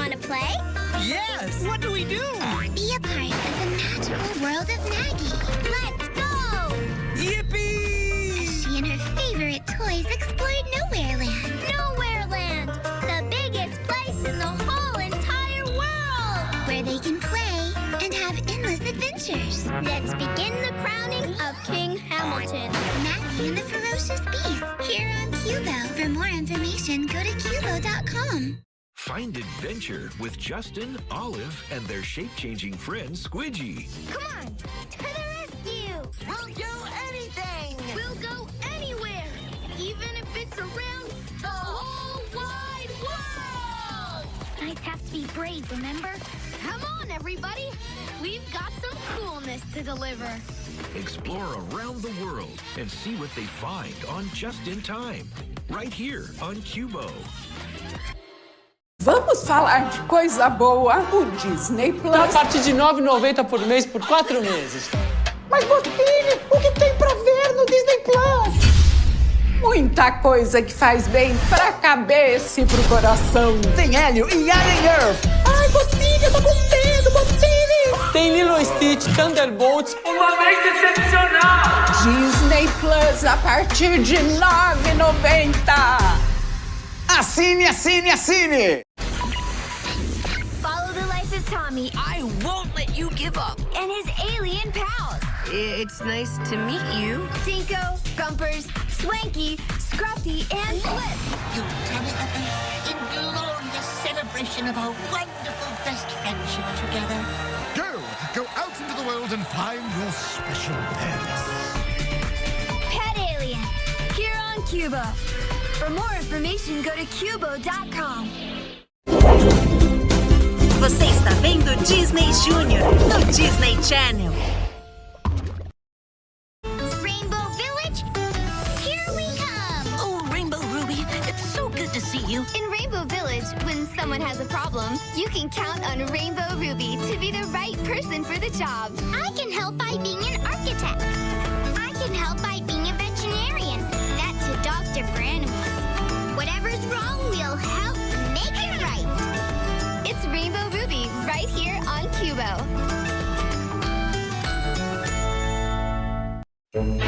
Wanna play? Yes! What do we do? Be a part of the magical world of Maggie. Let's go! Yippee! She and her favorite toys explored Nowhereland. Nowhereland! The biggest place in the whole entire world! Where they can play and have endless adventures. Let's begin the crowning of King Hamilton. Maggie and the Ferocious Beast, here on Qubo. For more information, go to Qubo.com. Find adventure with Justin, Olive, and their shape-changing friend Squidgy. Come on, to the rescue! We'll do anything! We'll go anywhere, even if it's around the whole wide world! Knights have to be brave, remember? Come on, everybody! We've got some coolness to deliver. Explore around the world and see what they find on Just in Time, right here on Qubo. Vamos falar de coisa boa, o Disney Plus. A partir de R$ 9,90 por mês por 4 meses. Mas, Botini, o que tem pra ver no Disney Plus? Muita coisa que faz bem pra cabeça e pro coração. Tem Hélio e Alien Earth. Ai, Botini, eu tô com medo, Botini. Tem Lilo e Stitch, Thunderbolts, uma vez excepcional. Disney Plus a partir de R$ 9,90. Assine, assine, assine! Follow the life of Tommy I won't let you give up. and his alien pals. It's nice to meet you. Dinko, Gumpers, Swanky, Scruffy, and Flip. You tell it of us in glorious celebration of our wonderful best friendship together. Go out into the world and find your special pets. Pet Alien, here on Qubo. For more information, go to Qubo.com. Você está vendo Disney Junior no Disney Channel. Rainbow Village, here we come. Oh, Rainbow Ruby, it's so good to see you. In Rainbow Village, when someone has a problem, you can count on Rainbow Ruby to be the right person for the job. I can help by being an architect. I can help by being a veterinarian. That's a doctor for animals. Whatever's wrong, we'll help make it right. It's Rainbow Ruby right here on Qubo.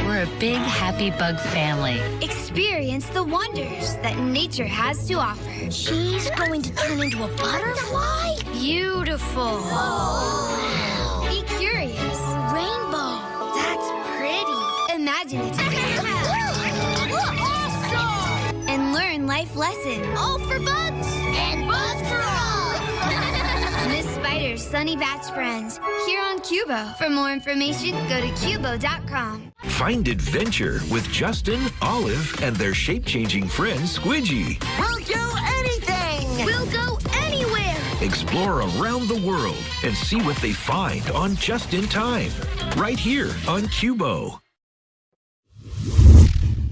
We're a big, happy bug family. Experience the wonders that nature has to offer. She's going to turn into a butterfly? Beautiful. Oh. Be curious. Rainbow. That's pretty. Imaginative. Awesome. And learn life lessons. All for bugs. And bugs for all. Miss Spider's Sunny Bats Friends. Here on Qubo. For more information, go to Qubo.com. Find adventure with Justin, Olive, and their shape-changing friend Squidgy. We'll do anything! We'll go anywhere. Explore around the world and see what they find on Just in Time, right here on Qubo.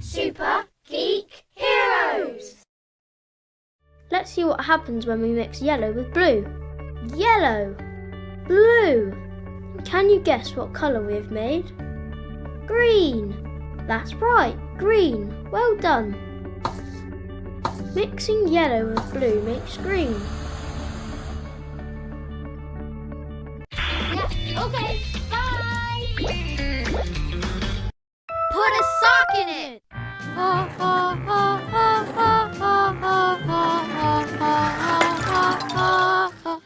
Super Geek Heroes. Let's see what happens when we mix yellow with blue. Yellow! Blue! Can you guess what colour we have made? Green! That's right, green. Well done. Mixing yellow with blue makes green. Yeah, okay, bye! Put a sock in it!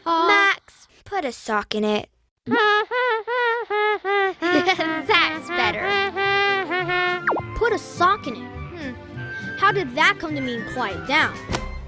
Max, put a sock in it. That's better. Put a sock in it. How did that come to mean quiet down?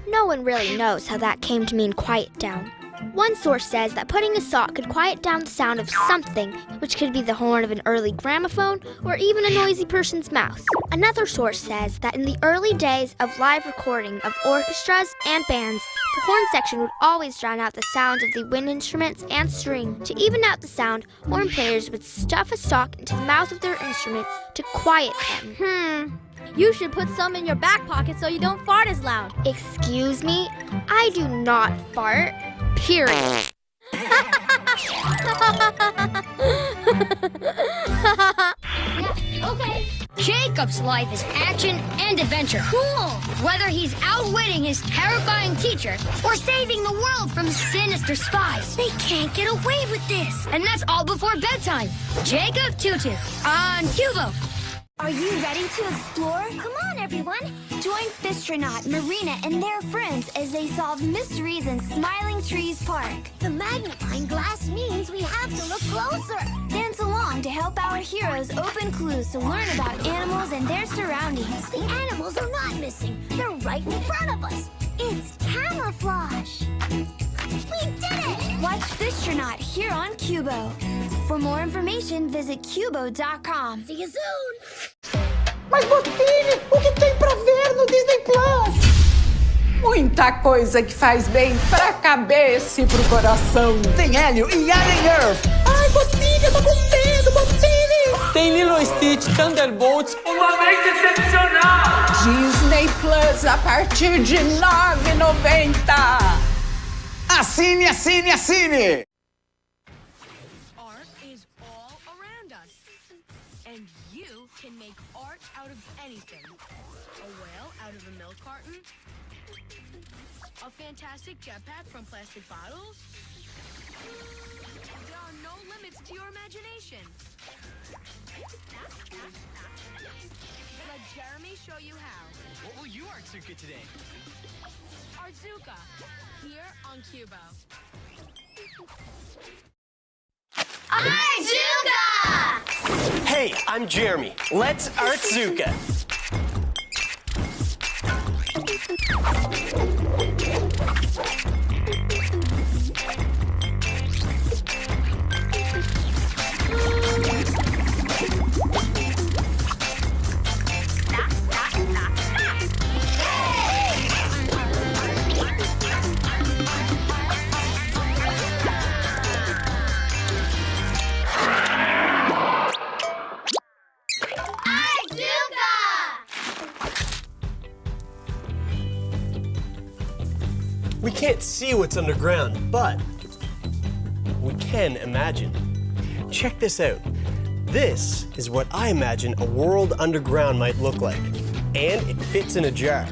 No one really knows how that came to mean quiet down. One source says that putting a sock could quiet down the sound of something, which could be the horn of an early gramophone or even a noisy person's mouth. Another source says that in the early days of live recording of orchestras and bands, the horn section would always drown out the sound of the wind instruments and string. To even out the sound, horn players would stuff a sock into the mouth of their instruments to quiet them. You should put some in your back pocket so you don't fart as loud. Excuse me? I do not fart. Period. Yeah, okay. Jacob's life is action and adventure. Cool! Whether he's outwitting his terrifying teacher or saving the world from sinister spies, they can't get away with this. And that's all before bedtime. Jacob Tutu on Qubo. Are you ready to explore? Come on, everyone. Join Fistronaut, Marina, and their friends as they solve mysteries in Smiling Trees Park. The magnifying glass means we have to look closer. Dance along to help our heroes open clues to learn about animals and their surroundings. The animals are not missing. They're right in front of us. It's camouflage. We did it! Watch Fistronaut here on Qubo. For more information, visit Qubo.com. See you soon! Mas, Botini, o que tem pra ver no Disney Plus? Muita coisa que faz bem pra cabeça e pro coração. Tem Hélio e Alien Earth. Ai, Botini, eu tô com medo, Botini! Tem Lilo e Stitch, Thunderbolts, uma mente excepcional! Disney Plus a partir de R$ 9,90. Assine, assine, assine! Art is all around us. And you can make art out of anything. A whale out of a milk carton? A fantastic jetpack from plastic bottles? There are no limits to your imagination. Let Jeremy show you how. What will you Artsuka today? Artsuka, here on Qubo. Artsuka! Hey, I'm Jeremy. Let's Artsuka. We can't see what's underground, but we can imagine. Check this out. This is what I imagine a world underground might look like, and it fits in a jar.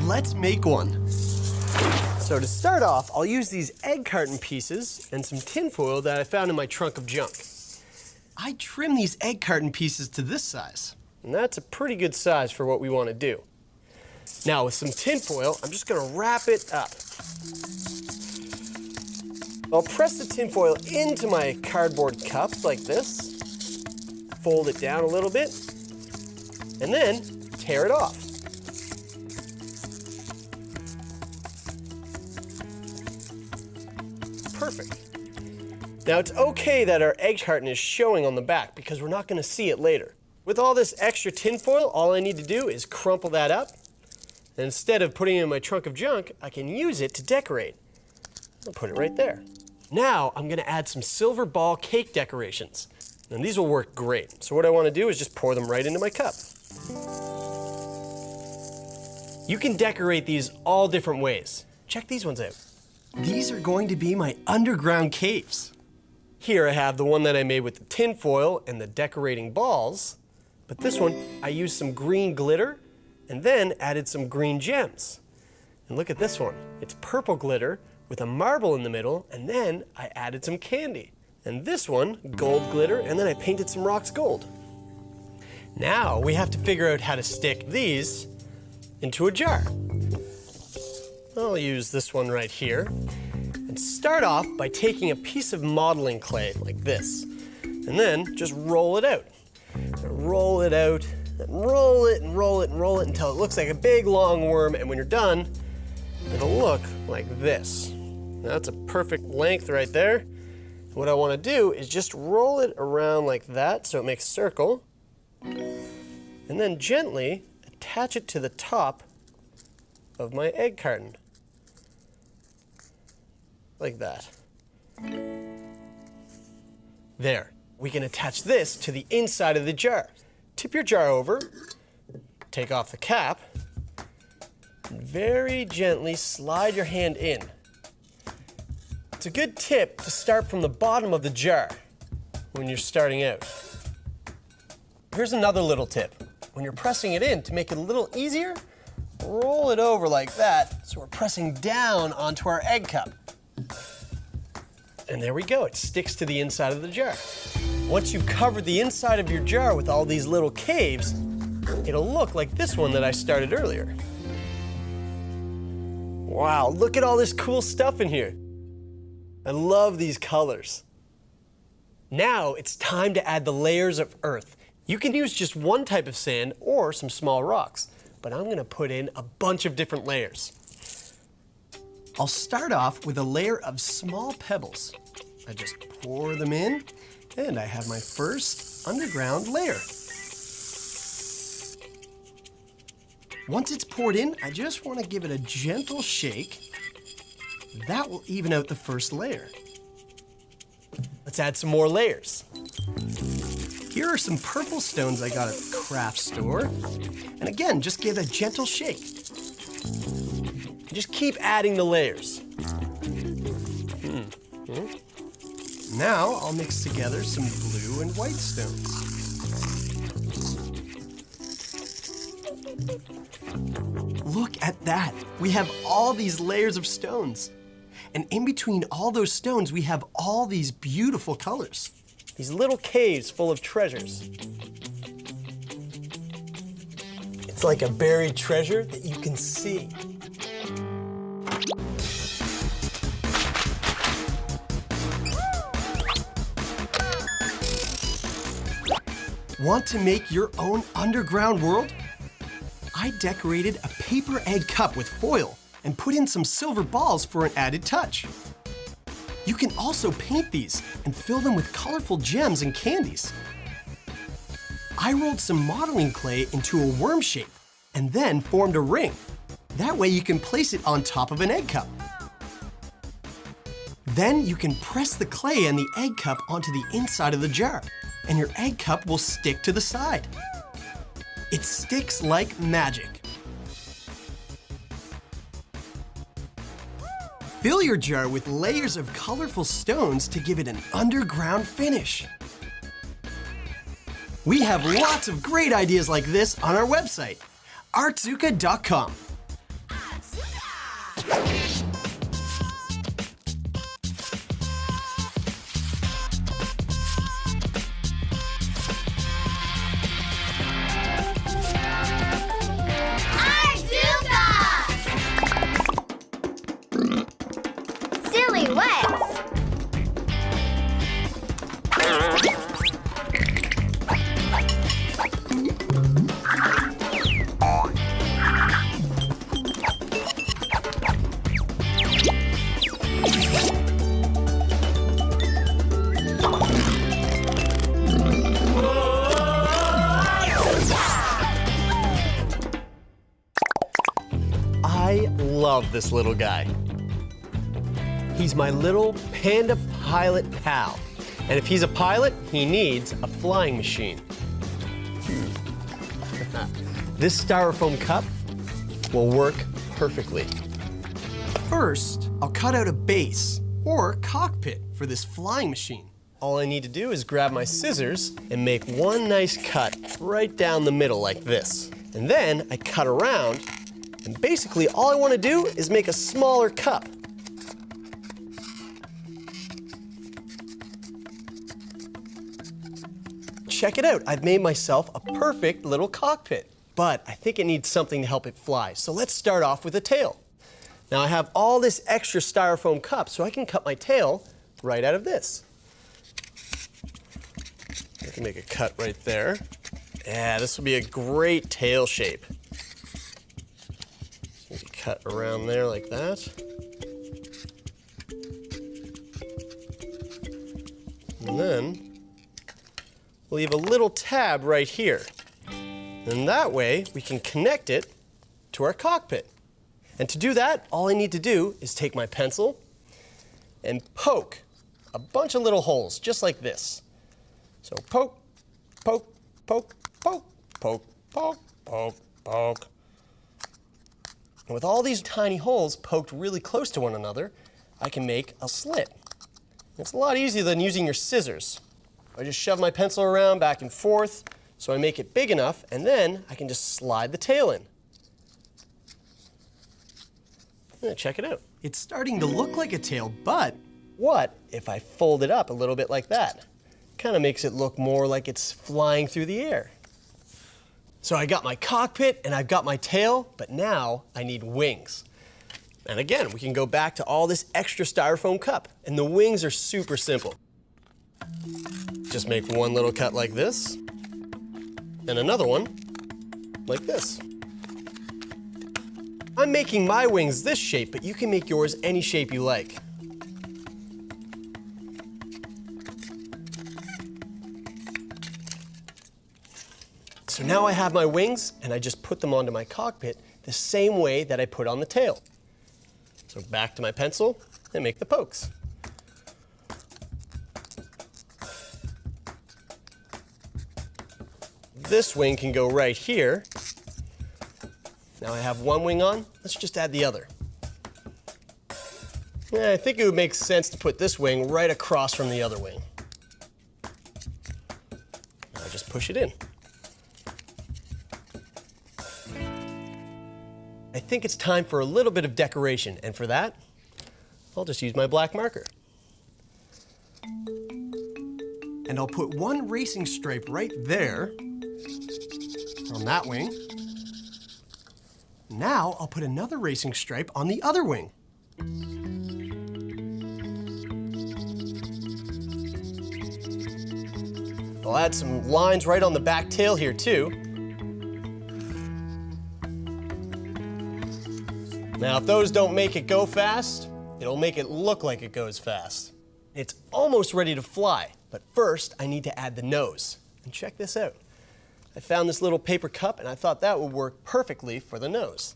Let's make one. So to start off, I'll use these egg carton pieces and some tinfoil that I found in my trunk of junk. I trim these egg carton pieces to this size, and that's a pretty good size for what we want to do. Now with some tinfoil, I'm just gonna wrap it up. I'll press the tinfoil into my cardboard cup like this, fold it down a little bit, and then tear it off. Perfect. Now it's okay that our egg carton is showing on the back because we're not gonna see it later. With all this extra tinfoil, all I need to do is crumple that up. And instead of putting it in my trunk of junk, I can use it to decorate. I'll put it right there. Now I'm gonna add some silver ball cake decorations. And these will work great. So what I wanna do is just pour them right into my cup. You can decorate these all different ways. Check these ones out. These are going to be my underground caves. Here I have the one that I made with the tinfoil and the decorating balls. But this one, I used some green glitter and then added some green gems. And look at this one. It's purple glitter with a marble in the middle, and then I added some candy. And this one, gold glitter, and then I painted some rocks gold. Now we have to figure out how to stick these into a jar. I'll use this one right here. And start off by taking a piece of modeling clay like this, and then just roll it out. Roll it out, and roll it and roll it and roll it until it looks like a big long worm, and when you're done, it'll look like this. That's a perfect length right there. What I want to do is just roll it around like that so it makes a circle, and then gently attach it to the top of my egg carton. Like that. There. We can attach this to the inside of the jar. Tip your jar over, take off the cap, and very gently slide your hand in. It's a good tip to start from the bottom of the jar when you're starting out. Here's another little tip. When you're pressing it in, to make it a little easier, roll it over like that, so we're pressing down onto our egg cup. And there we go, it sticks to the inside of the jar. Once you've covered the inside of your jar with all these little caves, it'll look like this one that I started earlier. Wow, look at all this cool stuff in here. I love these colors. Now it's time to add the layers of earth. You can use just one type of sand or some small rocks, but I'm gonna put in a bunch of different layers. I'll start off with a layer of small pebbles. I just pour them in, and I have my first underground layer. Once it's poured in, I just want to give it a gentle shake. That will even out the first layer. Let's add some more layers. Here are some purple stones I got at the craft store. And again, just give a gentle shake. Just keep adding the layers. Now I'll mix together some blue and white stones. Look at that. We have all these layers of stones. And in between all those stones, we have all these beautiful colors. These little caves full of treasures. It's like a buried treasure that you can see. Want to make your own underground world? I decorated a paper egg cup with foil and put in some silver balls for an added touch. You can also paint these and fill them with colorful gems and candies. I rolled some modeling clay into a worm shape and then formed a ring. That way you can place it on top of an egg cup. Then you can press the clay and the egg cup onto the inside of the jar, and your egg cup will stick to the side. It sticks like magic. Fill your jar with layers of colorful stones to give it an underground finish. We have lots of great ideas like this on our website, artzuka.com. I love this little guy. He's my little panda pilot pal. And if he's a pilot, he needs a flying machine. This styrofoam cup will work perfectly. First, I'll cut out a base or cockpit for this flying machine. All I need to do is grab my scissors and make one nice cut right down the middle like this. And then I cut around, and basically all I want to do is make a smaller cup. Check it out, I've made myself a perfect little cockpit. But I think it needs something to help it fly, so let's start off with a tail. Now I have all this extra styrofoam cup, so I can cut my tail right out of this. I can make a cut right there. Yeah, this will be a great tail shape. So cut around there like that. And then we'll leave a little tab right here. And that way we can connect it to our cockpit. And to do that, all I need to do is take my pencil and poke a bunch of little holes, just like this. So poke, poke, poke, poke, poke, poke, poke, poke. And with all these tiny holes poked really close to one another, I can make a slit. It's a lot easier than using your scissors. I just shove my pencil around back and forth, So I make it big enough, and then I can just slide the tail in. Check it out. It's starting to look like a tail, but what if I fold it up a little bit like that? Kind of makes it look more like it's flying through the air. So I got my cockpit and I've got my tail, but now I need wings. And again, we can go back to all this extra styrofoam cup, and the wings are super simple. Just make one little cut like this, and another one like this. I'm making my wings this shape, but you can make yours any shape you like. So now I have my wings, and I just put them onto my cockpit the same way that I put on the tail. So back to my pencil and make the pokes. This wing can go right here. Now I have one wing on, let's just add the other. Yeah, I think it would make sense to put this wing right across from the other wing. Now just push it in. I think it's time for a little bit of decoration, and for that, I'll just use my black marker. And I'll put one racing stripe right there on that wing. Now I'll put another racing stripe on the other wing. I'll add some lines right on the back tail here too. Now if those don't make it go fast, it'll make it look like it goes fast. It's almost ready to fly, but first I need to add the nose. And check this out. I found this little paper cup and I thought that would work perfectly for the nose.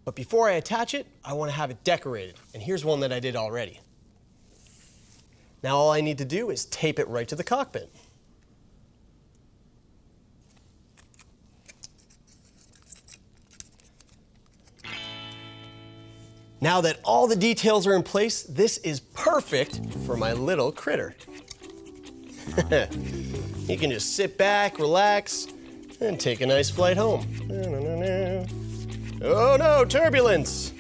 But before I attach it, I want to have it decorated. And here's one that I did already. Now all I need to do is tape it right to the cockpit. Now that all the details are in place, this is perfect for my little critter. You can just sit back, relax, and take a nice flight home. Oh no, turbulence!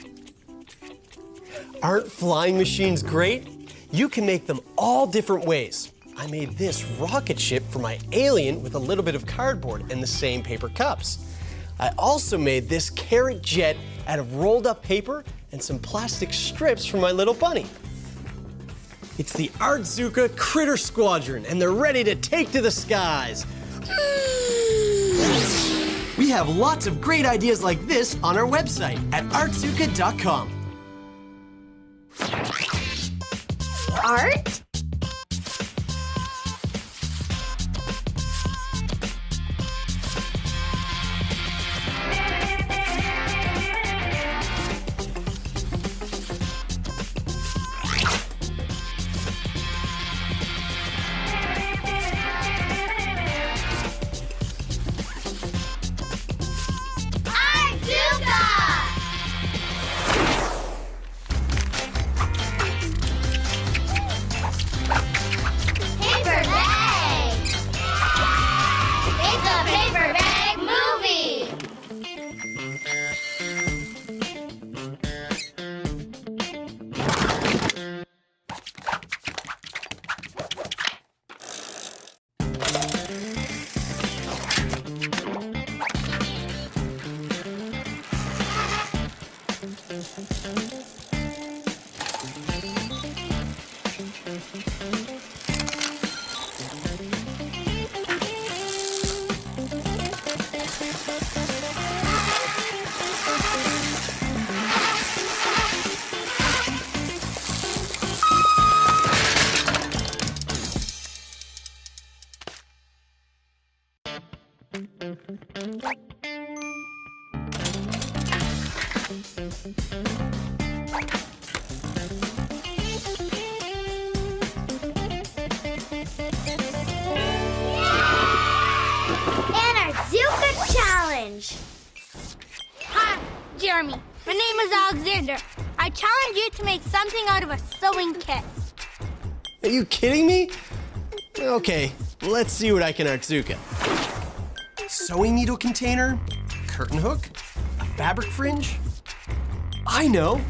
Aren't flying machines great? You can make them all different ways. I made this rocket ship for my alien with a little bit of cardboard and the same paper cups. I also made this carrot jet out of rolled up paper and some plastic strips for my little bunny. It's the Artzuka Critter Squadron, and they're ready to take to the skies. We have lots of great ideas like this on our website at artzuka.com. Art? Hi, Jeremy. My name is Alexander. I challenge you to make something out of a sewing kit. Are you kidding me? Okay, let's see what I can Artzuka. sewing needle container, curtain hook, a fabric fringe. I know.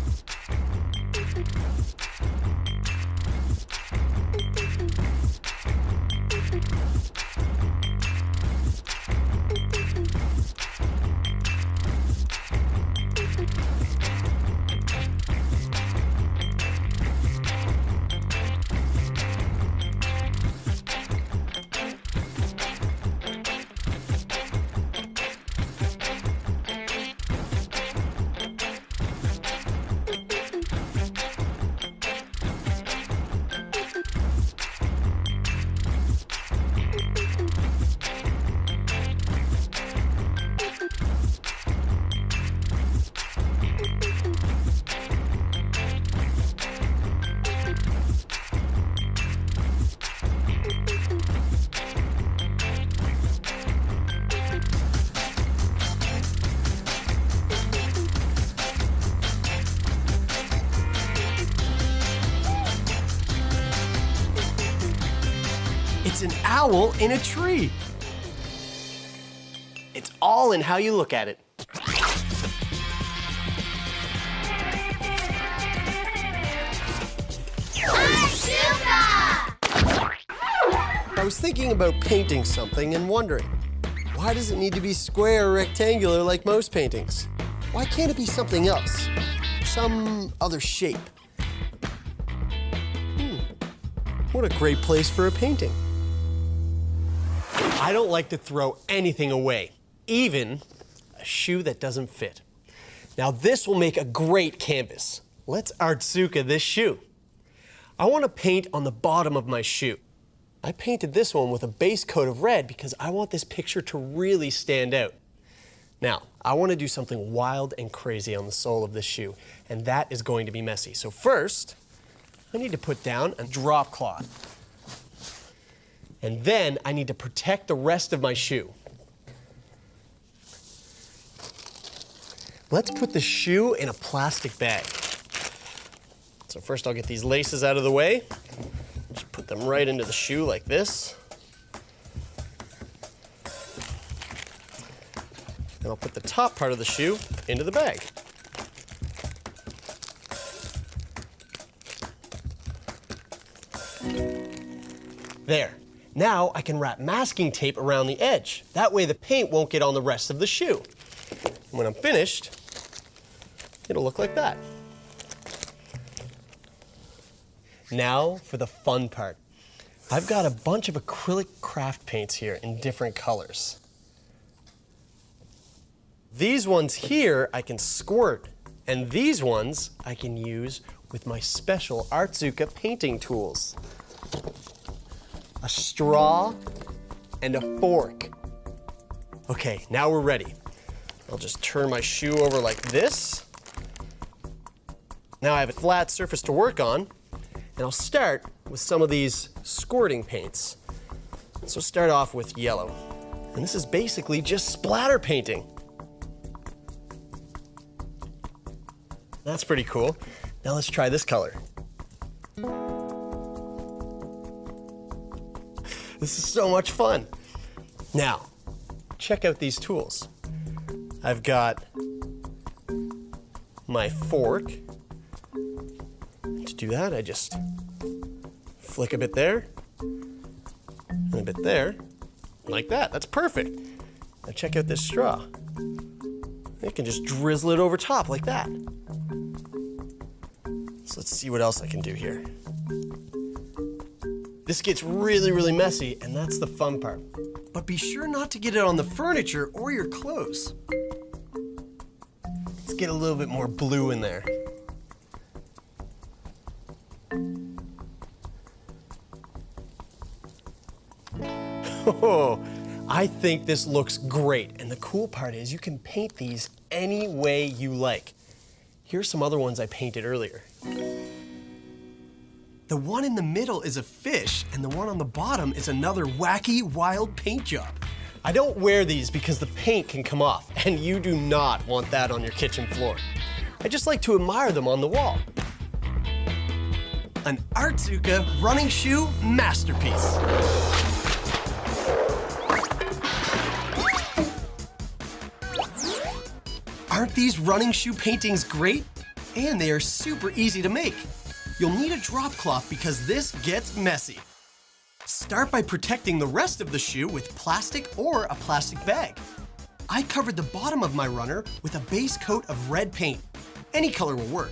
It's an owl in a tree. It's all in how you look at it. I was thinking about painting something and wondering, why does it need to be square or rectangular like most paintings? Why can't it be something else? Some other shape? What a great place for a painting. I don't like to throw anything away, even a shoe that doesn't fit. Now this will make a great canvas. Let's Artsuka this shoe. I want to paint on the bottom of my shoe. I painted this one with a base coat of red because I want this picture to really stand out. Now, I want to do something wild and crazy on the sole of this shoe, and that is going to be messy. So first, I need to put down a drop cloth. And then I need to protect the rest of my shoe. Let's put the shoe in a plastic bag. So first I'll get these laces out of the way. Just put them right into the shoe like this. And I'll put the top part of the shoe into the bag. There. Now I can wrap masking tape around the edge. That way the paint won't get on the rest of the shoe. And when I'm finished, it'll look like that. Now for the fun part. I've got a bunch of acrylic craft paints here in different colors. These ones here I can squirt, and these ones I can use with my special Artsuka painting tools. A straw and a fork. Okay, now we're ready. I'll just turn my shoe over like this. Now I have a flat surface to work on, and I'll start with some of these squirting paints. So start off with yellow. And this is basically just splatter painting. That's pretty cool. Now let's try this color. This is so much fun. Now, check out these tools. I've got my fork. To do that, I just flick a bit there, and a bit there, like that. That's perfect. Now check out this straw. I can just drizzle it over top like that. So let's see what else I can do here. This gets really, really messy, and that's the fun part. But be sure not to get it on the furniture or your clothes. Let's get a little bit more blue in there. Oh, I think this looks great, and the cool part is you can paint these any way you like. Here's some other ones I painted earlier. The one in the middle is a fish, and the one on the bottom is another wacky, wild paint job. I don't wear these because the paint can come off, and you do not want that on your kitchen floor. I just like to admire them on the wall. An Artsuka running shoe masterpiece. these running shoe paintings great? And they are super easy to make. You'll need a drop cloth because this gets messy. Start by protecting the rest of the shoe with plastic or a plastic bag. I covered the bottom of my runner with a base coat of red paint. Any color will work.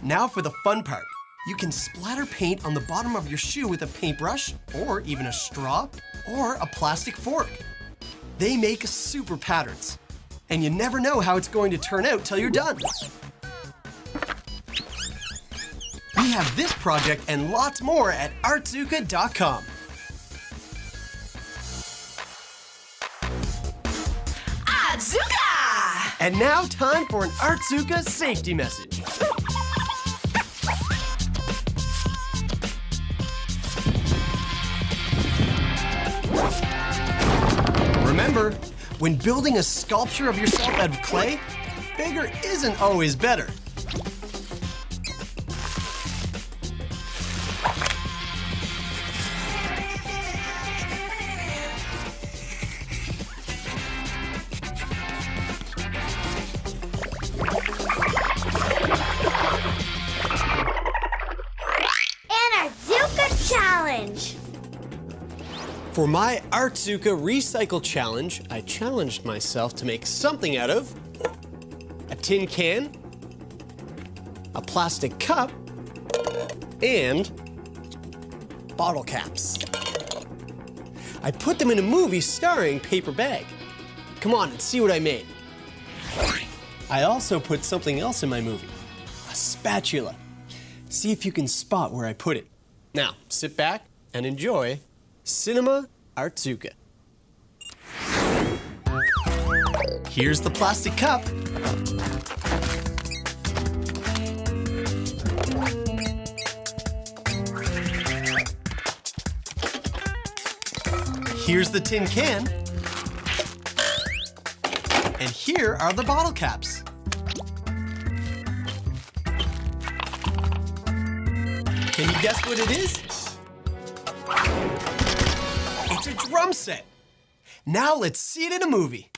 Now for the fun part. You can splatter paint on the bottom of your shoe with a paintbrush, or even a straw, or a plastic fork. They make super patterns, and you never know how it's going to turn out till you're done. We have this project and lots more at artzuka.com. Artzuka! And now time for an Artzuka safety message. Remember, when building a sculpture of yourself out of clay, bigger isn't always better. For my Artzuka Recycle Challenge, I challenged myself to make something out of a tin can, a plastic cup, and bottle caps. I put them in a movie starring Paper Bag. Come on and see what I made. I also put something else in my movie, a spatula. See if you can spot where I put it. Now, sit back and enjoy Cinema Artzuka. Here's the plastic cup. Here's the tin can. And here are the bottle caps. Can you guess what it is? It's a drum set. Now let's see it in a movie.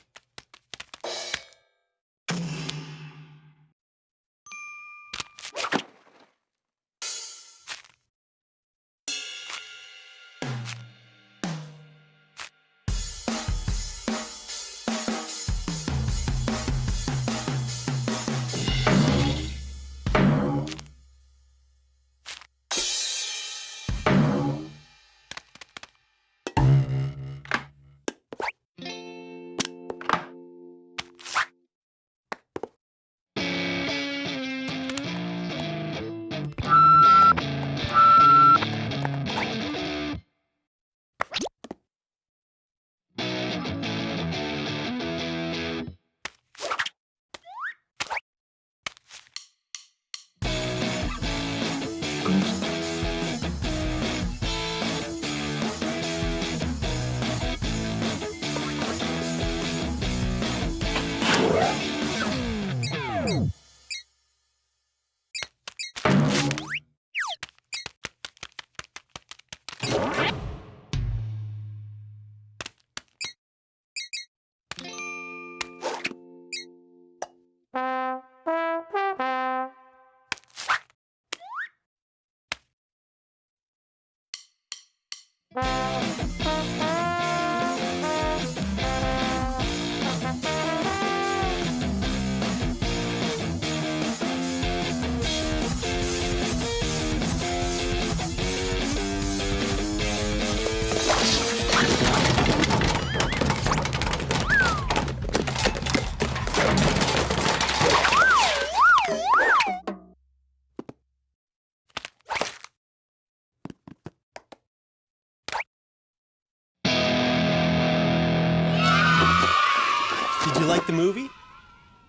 Did you like the movie?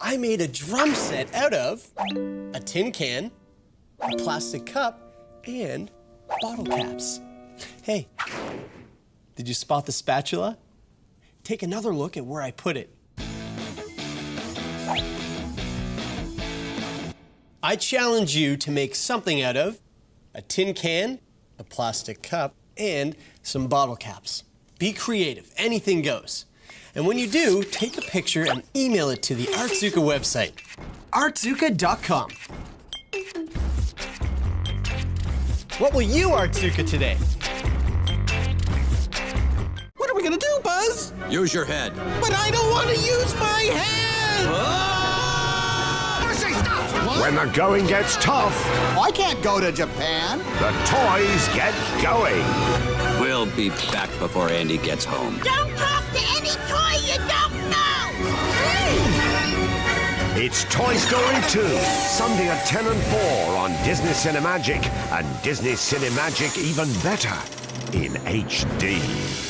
I made a drum set out of a tin can, a plastic cup, and bottle caps. Hey, did you spot the spatula? Take another look at where I put it. I challenge you to make something out of a tin can, a plastic cup, and some bottle caps. Be creative, anything goes. And when you do, take a picture and email it to the Artzuka website, artzuka.com. What will you Artzuka today? What are we gonna do, Buzz? Use your head. But I don't want to use my head! Mercy, stop! When the going gets tough, I can't go to Japan. the toys get going. We'll be back before Andy gets home. Don't talk to any toy you don't know! It's Toy Story 2, Sunday at 10 and 4 on Disney Cinemagic, and Disney Cinemagic even better in HD.